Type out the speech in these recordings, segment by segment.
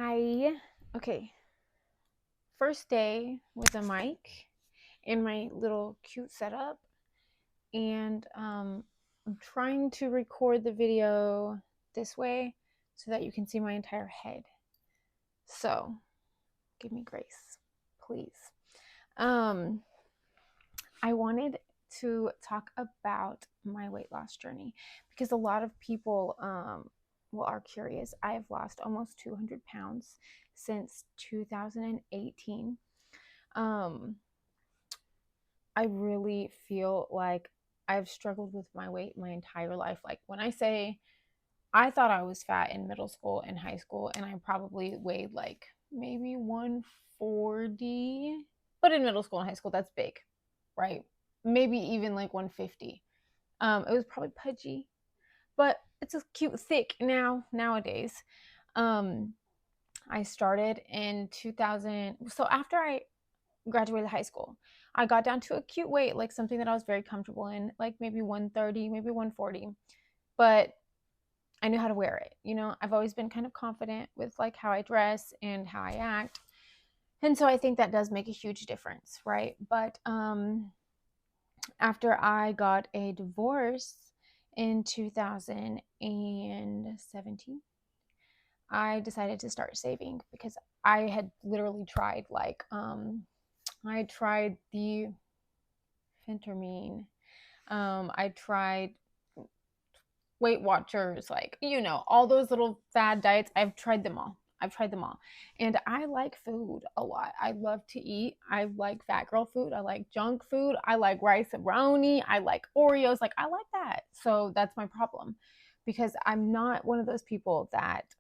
Hi. Okay. First day with a mic in my little cute setup, and I'm trying to record the video this way so that you can see my entire head. So, give me grace, please. Um, I wanted to talk about my weight loss journey because a lot of people are curious. I've lost almost 200 pounds since 2018. Um, I really feel like I've struggled with my weight my entire life. Like when I say I thought I was fat in middle school and high school, and I probably weighed like maybe 140, but in middle school and high school, that's big, right? Maybe even like 150. It was probably pudgy, but it's a cute thick nowadays. Um, I started in 2000. So after I graduated high school, I got down to a cute weight, like something that I was very comfortable in, like maybe 130, maybe 140. But I knew how to wear it. I've always been kind of confident with like how I dress and how I act. And so I think that does make a huge difference, right? But after I got a divorce in 2017, I decided to start saving because I had literally tried I tried the Phentermine. I tried Weight Watchers, all those little fad diets. I've tried them all. And I like food a lot. I love to eat. I like fat girl food. I like junk food. I like rice-a-broni. I like Oreos. Like, I like that. So that's my problem because I'm not one of those people that,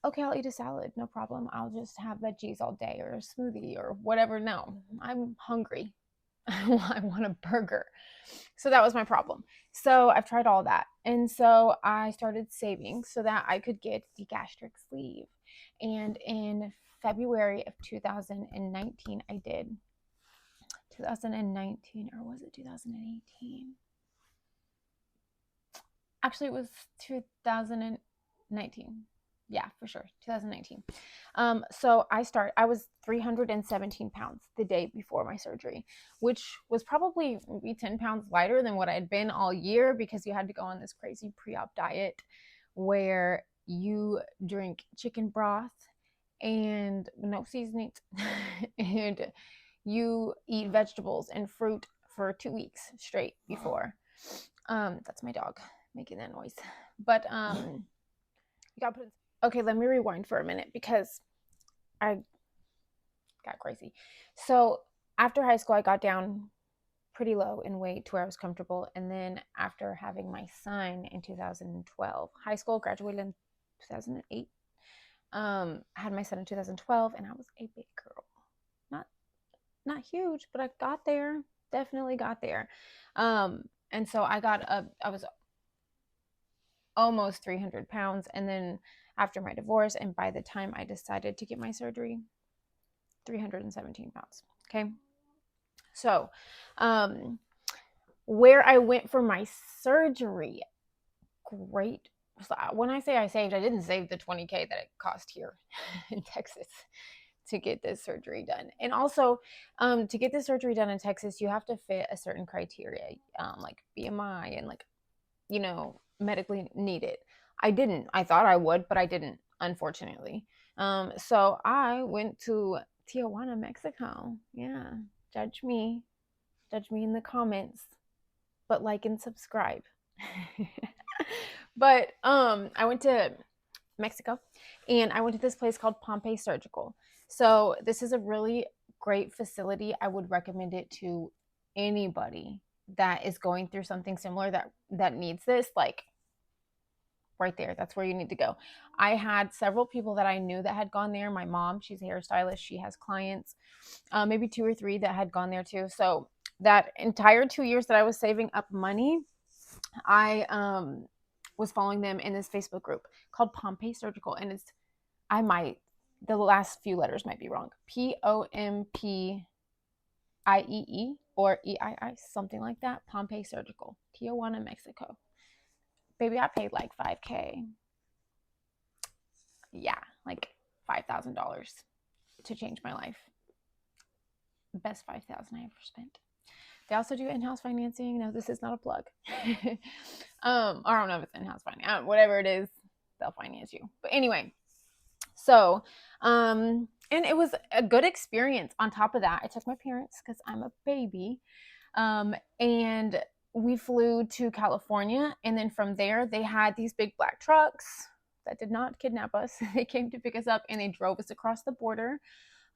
okay, I'll eat a salad. No problem. I'll just have veggies all day or a smoothie or whatever. No, I'm hungry. I want a burger. So that was my problem. So I've tried all that. And so I started saving so that I could get the gastric sleeve. And in February of 2019, I did. 2019, or was it 2018? Actually, it was 2019. Yeah, for sure, 2019. So I was 317 pounds the day before my surgery, which was probably maybe 10 pounds lighter than what I had been all year because you had to go on this crazy pre-op diet where you drink chicken broth and no seasonings and you eat vegetables and fruit for 2 weeks straight before. That's my dog making that noise. But you gotta put okay, let me rewind for a minute because I got crazy. So after high school, I got down pretty low in weight to where I was comfortable. And then after having my son in 2012, high school graduated in 2008. I had my son in 2012, and I was a big girl. Not not huge, but I got there. Definitely got there. And so I was almost 300 pounds. And then after my divorce, and by the time I decided to get my surgery, 317 pounds. Okay. So, where I went for my surgery, great. So when I say I saved, I didn't save the 20K that it cost here in Texas to get this surgery done. And also, to get this surgery done in Texas, you have to fit a certain criteria, like BMI and medically needed. I didn't. I thought I would, but I didn't, unfortunately. So I went to Tijuana, Mexico. Yeah, judge me. Judge me in the comments, but like and subscribe. But I went to Mexico and I went to this place called Pompiie Surgical. So this is a really great facility. I would recommend it to anybody that is going through something similar that needs this. Like, right there, that's where you need to go. I had several people that I knew that had gone there. My mom, she's a hairstylist, she has clients, maybe 2 or 3 that had gone there too. So that entire 2 years that I was saving up money, I was following them in this Facebook group called Pompiie Surgical. And the last few letters might be wrong. Pompiie or EII, something like that. Pompiie Surgical, Tijuana, Mexico. Baby, I paid like 5K. Yeah, like $5,000 to change my life. Best $5,000 I ever spent. They also do in-house financing. No, this is not a plug. I don't know if it's in-house financing. Whatever it is, they'll finance you. But anyway, so, and it was a good experience. On top of that, I took my parents because I'm a baby. And we flew to California. And then from there, they had these big black trucks that did not kidnap us. They came to pick us up and they drove us across the border.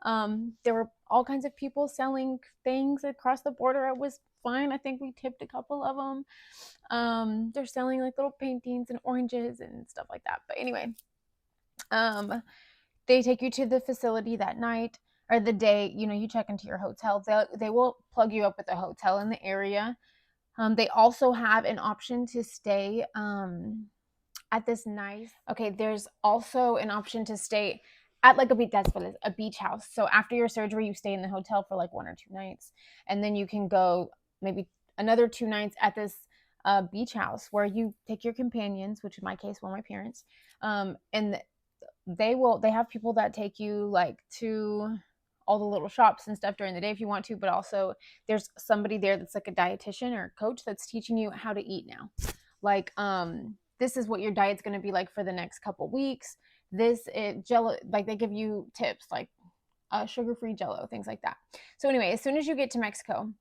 There were all kinds of people selling things across the border. It was fine. I think we tipped a couple of them. They're selling like little paintings and oranges and stuff like that. But anyway, they take you to the facility that night or the day, you check into your hotel. They will plug you up with a hotel in the area. They also have an option to stay at this nice. Okay, there's also an option to stay at like a beach. That's what it is, a beach house. So after your surgery, you stay in the hotel for like 1 or 2 nights, and then you can go maybe another 2 nights at this beach house where you take your companions, which in my case were my parents, and they have people that take you like to all the little shops and stuff during the day if you want to, but also there's somebody there that's like a dietitian or a coach that's teaching you how to eat now. Like, this is what your diet's going to be like for the next couple weeks. Jello, like they give you tips like sugar-free Jello, things like that. So anyway, as soon as you get to Mexico,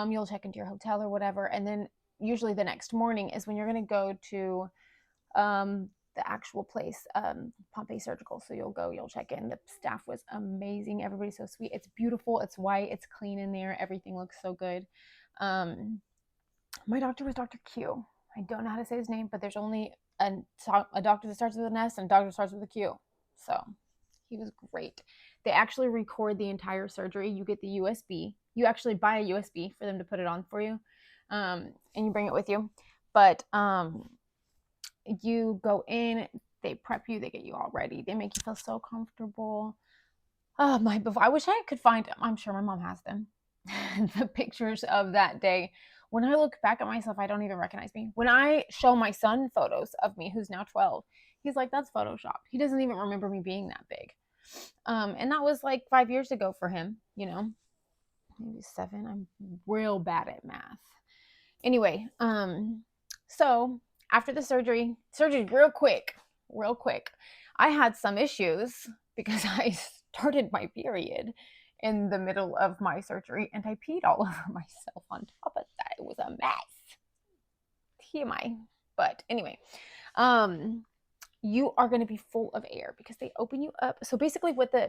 you'll check into your hotel or whatever, and then usually the next morning is when you're going to go to the actual place, Pompiie Surgical. So you'll check in. The staff was amazing. Everybody's so sweet. It's beautiful. It's white. It's clean in there. Everything looks so good. My doctor was Dr. Q. I don't know how to say his name, but there's only a doctor that starts with an S and a doctor that starts with a Q. So he was great. They actually record the entire surgery. You get the USB. You actually buy a USB for them to put it on for you, and you bring it with you. But you go in, they prep you, they get you all ready, they make you feel so comfortable. I wish I could find them. I'm sure my mom has them. The pictures of that day. When I look back at myself, I don't even recognize me. When I show my son photos of me, who's now 12, he's like, that's Photoshopped. He doesn't even remember me being that big. And that was like 5 years ago for him, maybe 7. I'm real bad at math. Anyway, so after the surgery real quick, I had some issues because I started my period in the middle of my surgery and I peed all over myself on top of that. It was a mess. TMI. But anyway, you are going to be full of air because they open you up. So basically what the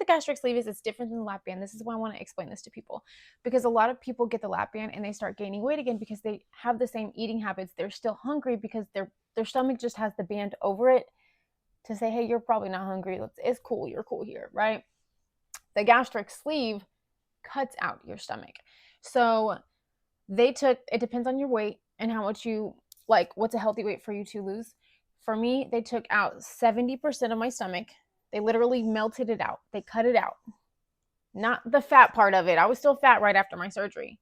gastric sleeve is, it's different than the lap band. This is why I want to explain this to people, because a lot of people get the lap band and they start gaining weight again because they have the same eating habits. They're still hungry because their stomach just has the band over it to say, hey, you're probably not hungry. It's cool. You're cool here, right? The gastric sleeve cuts out your stomach. So it depends on your weight and how much you like, what's a healthy weight for you to lose. For me, they took out 70% of my stomach. They literally melted it out. They cut it out. Not the fat part of it. I was still fat right after my surgery.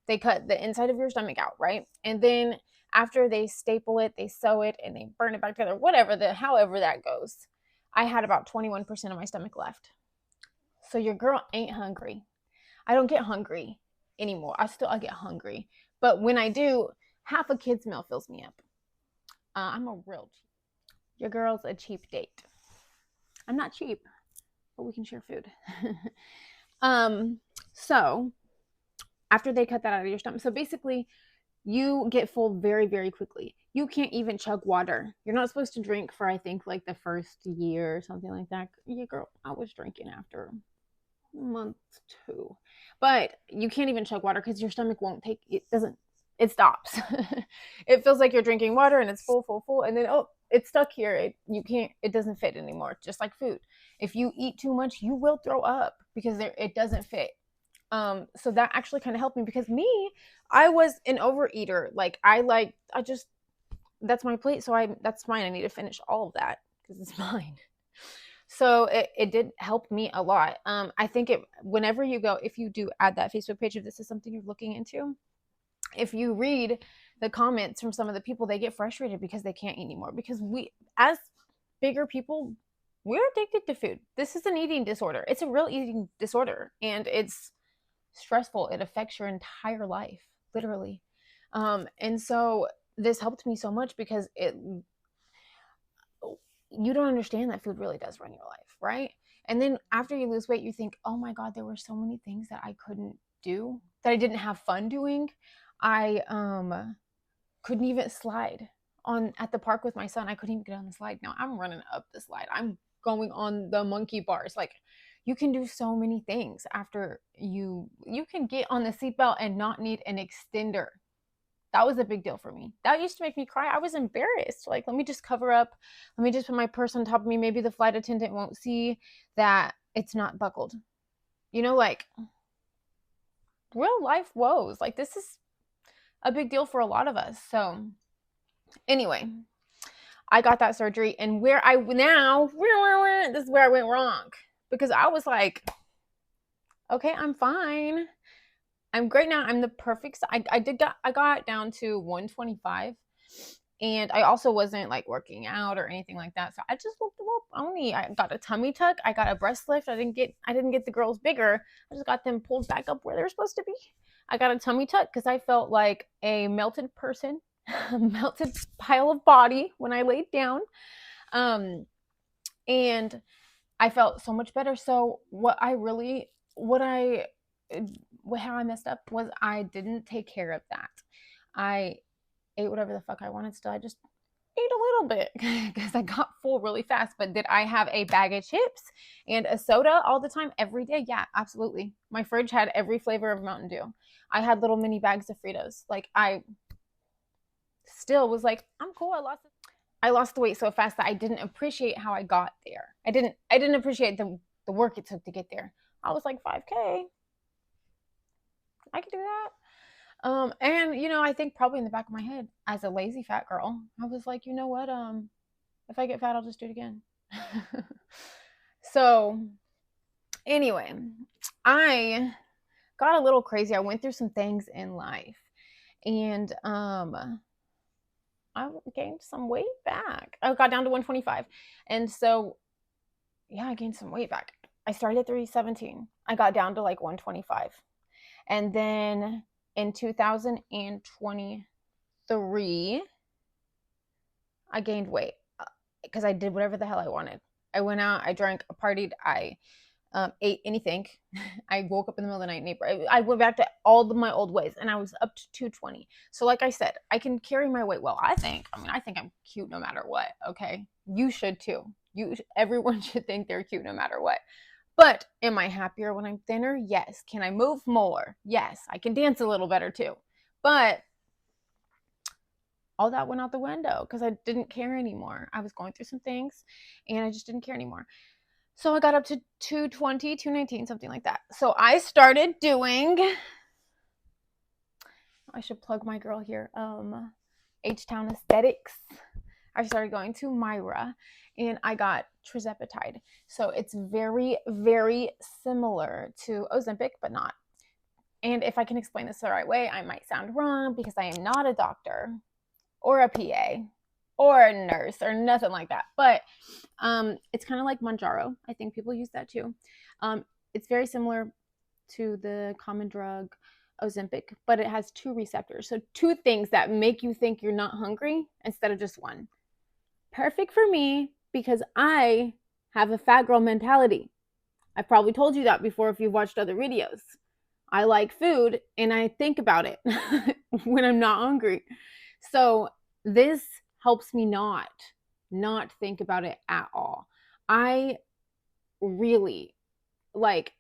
They cut the inside of your stomach out, right? And then after they staple it, they sew it, and they burn it back together, however that goes. I had about 21% of my stomach left. So your girl ain't hungry. I don't get hungry anymore. I get hungry. But when I do, half a kid's meal fills me up. I'm a real cheap. Your girl's a cheap date. I'm not cheap, but we can share food. So after they cut that out of your stomach, so basically you get full very, very quickly. You can't even chug water. You're not supposed to drink for, I think, like the first year or something like that. Yeah, girl, I was drinking after month 2. But you can't even chug water because your stomach won't take it stops. It feels like you're drinking water and it's full, and then it's stuck here. It doesn't fit anymore. Just like food. If you eat too much, you will throw up because it doesn't fit. So that actually kind of helped me because I was an overeater. Like that's my plate. So that's mine. I need to finish all of that because it's mine. So it did help me a lot. I think whenever you go, if you do add that Facebook page, if this is something you're looking into, if you read the comments from some of the people, they get frustrated because they can't eat anymore. Because we, as bigger people, we're addicted to food. This is an eating disorder. It's a real eating disorder, and it's stressful. It affects your entire life, literally. And so this helped me so much because you don't understand that food really does run your life, right? And then after you lose weight, you think, oh my God, there were so many things that I couldn't do, that I didn't have fun doing. I couldn't even slide on at the park with my son. I couldn't even get on the slide. Now I'm running up the slide. I'm going on the monkey bars. Like, you can do so many things after you can get on the seatbelt and not need an extender. That was a big deal for me. That used to make me cry. I was embarrassed. Like, let me just cover up. Let me just put my purse on top of me. Maybe the flight attendant won't see that it's not buckled. You know, like, real life woes. Like, this is a big deal for a lot of us. So anyway, I got that surgery, and this is where I went wrong, because I was like, okay, I'm fine. I'm great now. I'm the perfect. I got down to 125, and I also wasn't like working out or anything like that. So I just looked up only. I got a tummy tuck. I got a breast lift. I didn't get the girls bigger. I just got them pulled back up where they're supposed to be. I got a tummy tuck because I felt like a melted person, a melted pile of body when I laid down. And I felt so much better. So how I messed up was I didn't take care of that. I ate whatever the fuck I wanted still. I just ate a little bit because I got full really fast. But did I have a bag of chips and a soda all the time, every day? Yeah, absolutely. My fridge had every flavor of Mountain Dew. I had little mini bags of Fritos. Like, I still was like, I'm cool. I lost the weight so fast that I didn't appreciate how I got there. I didn't appreciate the work it took to get there. I was like, 5K. I could do that. And I think probably in the back of my head, as a lazy fat girl, I was like, you know what? If I get fat, I'll just do it again. So anyway, I got a little crazy. I went through some things in life, and I gained some weight back. I got down to 125. And so, yeah, I gained some weight back. I started at 317. I got down to like 125. And then in 2023, I gained weight because I did whatever the hell I wanted. I went out, I drank, I partied, I ate anything. I woke up in the middle of the night and ate. I went back to all of my old ways, and I was up to 220. So like I said, I can carry my weight well. I think I'm cute no matter what. Okay, you should too. Everyone should think they're cute no matter what. But am I happier when I'm thinner? Yes. Can I move more? Yes. I can dance a little better too. But all that went out the window because I didn't care anymore. I was going through some things, and I just didn't care anymore. So I got up to 220, 219, something like that. So I started doing, I should plug my girl here, H-Town Aesthetics. I started going to Myra, and I got Tirzepatide. So it's very, very similar to Ozempic, but not. And if I can explain this the right way, I might sound wrong because I am not a doctor or a PA or a nurse or nothing like that. But it's kind of like Mounjaro. I think people use that too. It's very similar to the common drug Ozempic, but it has 2 receptors. So 2 things that make you think you're not hungry instead of just 1. Perfect for me because I have a fat girl mentality. I've probably told you that before if you've watched other videos. I like food and I think about it when I'm not hungry. So this helps me not think about it at all. I really, like,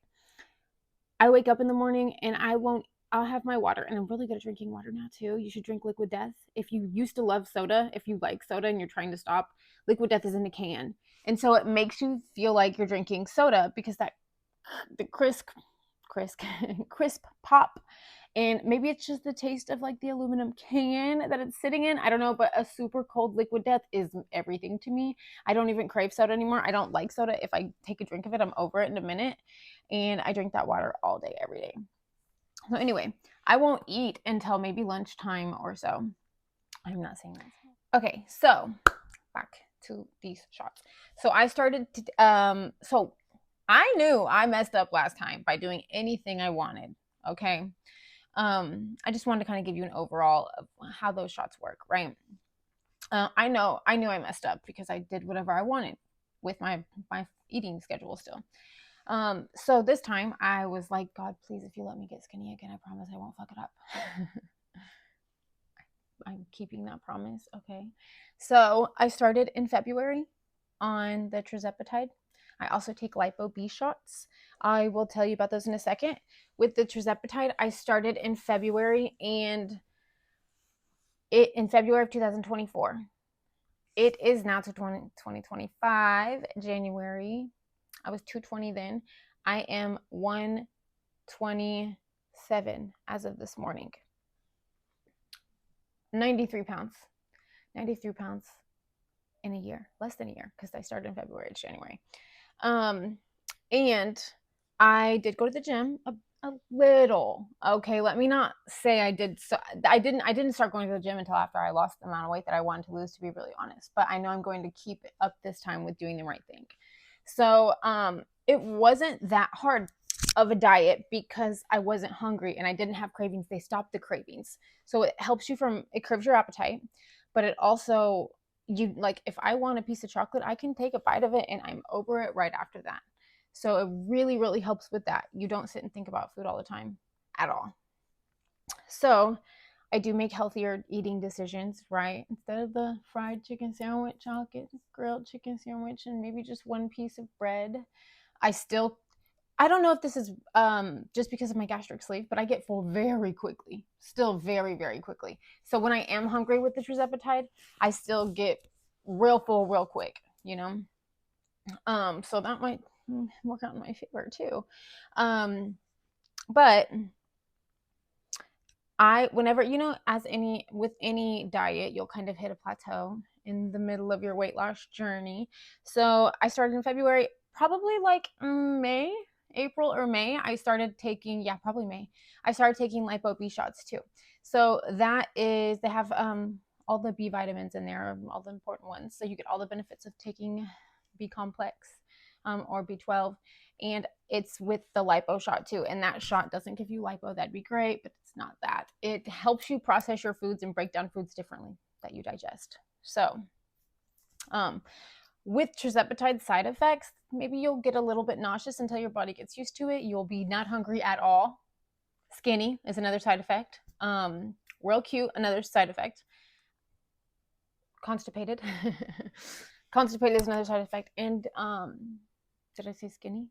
I wake up in the morning and I'll have my water, and I'm really good at drinking water now too. You should drink Liquid Death. If you used to love soda, if you like soda and you're trying to stop, Liquid Death is in a can. And so it makes you feel like you're drinking soda because the crisp pop. And maybe it's just the taste of like the aluminum can that it's sitting in. I don't know, but a super cold Liquid Death is everything to me. I don't even crave soda anymore. I don't like soda. If I take a drink of it, I'm over it in a minute. And I drink that water all day, every day. So anyway, I won't eat until maybe lunchtime or so. I'm not saying that. Okay, so back to these shots. So I started to, so I knew I messed up last time by doing anything I wanted. Okay. I just wanted to kind of give you an overall of how those shots work, right? I knew I messed up because I did whatever I wanted with my eating schedule still. So this time I was like, God, please, if you let me get skinny again, I promise I won't fuck it up. I'm keeping that promise. Okay. So I started in February on the Tirzepatide. I also take Lipo B shots. I will tell you about those in a second. With the Tirzepatide, I started in February, and in February of 2024. It is now to 2025, January. I was 220 then. I am 127 as of this morning. 93 pounds. 93 pounds in a year. Less than a year, because I started in February. It's January. And I did go to the gym a little. Okay, let me not say I did. So I didn't start going to the gym until after I lost the amount of weight that I wanted to lose, to be really honest. But I know I'm going to keep it up this time with doing the right thing. So it wasn't that hard of a diet because I wasn't hungry and I didn't have cravings. They stopped the cravings. So it helps you it curbs your appetite, but it also, you like, if I want a piece of chocolate, I can take a bite of it and I'm over it right after that. So it really, really helps with that. You don't sit and think about food all the time at all. So I do make healthier eating decisions, right? Instead of the fried chicken sandwich, I'll get grilled chicken sandwich and maybe just one piece of bread. I don't know if this is just because of my gastric sleeve, but I get full very quickly. Still very, very quickly. So when I am hungry with the Tirzepatide, I still get real full real quick, you know? So that might work out in my favor too. But whenever, with any diet, you'll kind of hit a plateau in the middle of your weight loss journey. So I started in February, probably like April or May. I started taking, probably May. I started taking Lipo B shots too. So that is, they have all the B vitamins in there, all the important ones. So you get all the benefits of taking B complex or B12. And it's with the lipo shot too. And that shot doesn't give you lipo. That'd be great, but it's not that. It helps you process your foods and break down foods differently that you digest. So with Tirzepatide side effects, maybe you'll get a little bit nauseous until your body gets used to it. You'll be not hungry at all. Skinny is another side effect. Real cute, another side effect. Constipated. Constipated is another side effect. And did I say skinny?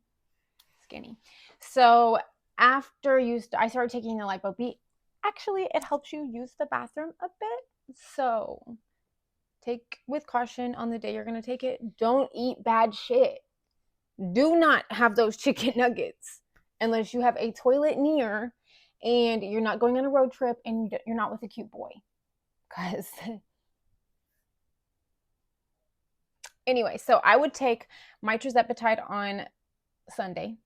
Skinny. So after I started taking the Lipo B, actually it helps you use the bathroom a bit. So take with caution on the day you're going to take it. Don't eat bad shit. Do not have those chicken nuggets unless you have a toilet near and you're not going on a road trip and you're not with a cute boy. Because anyway, so I would take my Tirzepatide on Sunday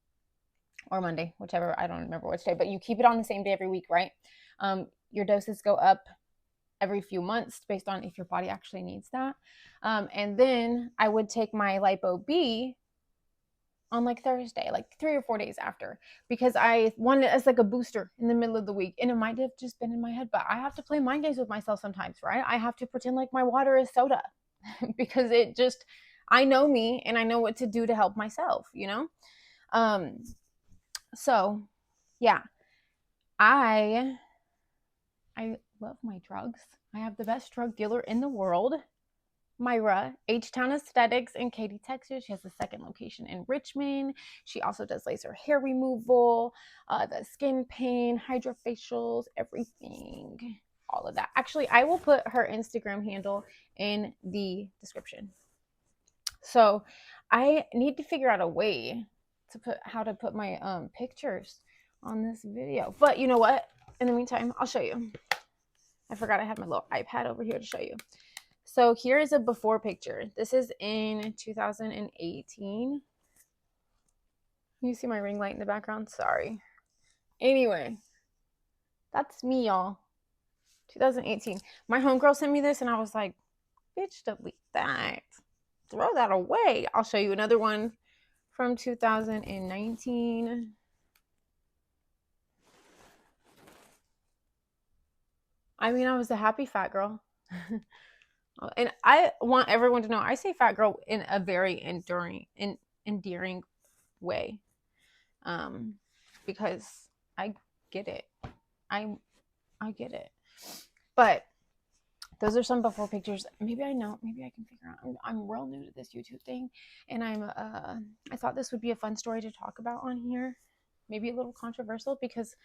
or Monday, whichever, I don't remember which day, but you keep it on the same day every week, right? Your doses go up every few months based on if your body actually needs that. And then I would take my Lipo B on like Thursday, like 3 or 4 days after, because I wanted it as like a booster in the middle of the week. And it might have just been in my head, but I have to play mind games with myself sometimes, right? I have to pretend like my water is soda because I know me and I know what to do to help myself, you know? So yeah, I love my drugs. I have the best drug dealer in the world, Myra, H-Town Aesthetics in Katy, Texas. She has a second location in Richmond. She also does laser hair removal, the skin pain, hydrofacials, everything, all of that. Actually, I will put her Instagram handle in the description. So I need to figure out a way to how to put my pictures on this video. But you know what? In the meantime, I'll show you. I forgot I had my little iPad over here to show you. So here is a before picture. This is in 2018. You see my ring light in the background? Sorry. Anyway, that's me, y'all. 2018. My homegirl sent me this and I was like, bitch, delete that. throw that away. I'll show you another one from 2019. I mean, I was a happy fat girl. And I want everyone to know I say fat girl in a very endearing way. Because I get it. I get it. But those are some before pictures. Maybe I can figure out. I'm real new to this YouTube thing, and I thought this would be a fun story to talk about on here. Maybe a little controversial because,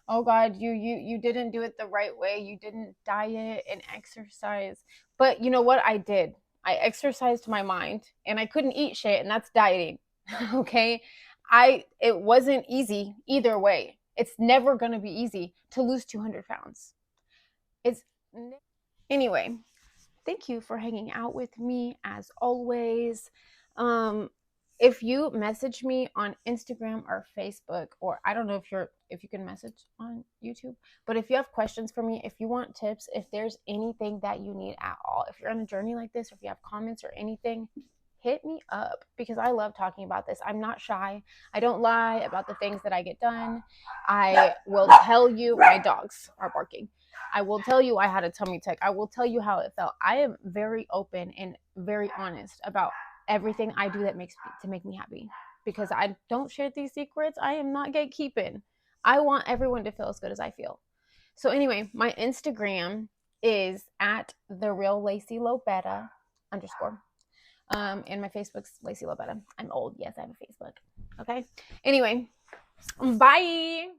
oh God, you didn't do it the right way. You didn't diet and exercise. But you know what? I did. I exercised my mind, and I couldn't eat shit, and that's dieting. Okay, it wasn't easy either way. It's never gonna be easy to lose 200 pounds. It's Anyway, thank you for hanging out with me as always. If you message me on Instagram or Facebook, or I don't know if you can message on YouTube, but if you have questions for me, if you want tips, if there's anything that you need at all, if you're on a journey like this, or if you have comments or anything, hit me up because I love talking about this. I'm not shy. I don't lie about the things that I get done. I will tell you, my dogs are barking. I will tell you I had a tummy tuck. I will tell you how it felt. I am very open and very honest about everything I do that make me happy because I don't share these secrets. I am not gatekeeping. I want everyone to feel as good as I feel. So anyway, my Instagram is at @thereallacylobetta_. And my Facebook's Lacey Lobetta. I'm old. Yes, I have a Facebook. Okay. Anyway, bye.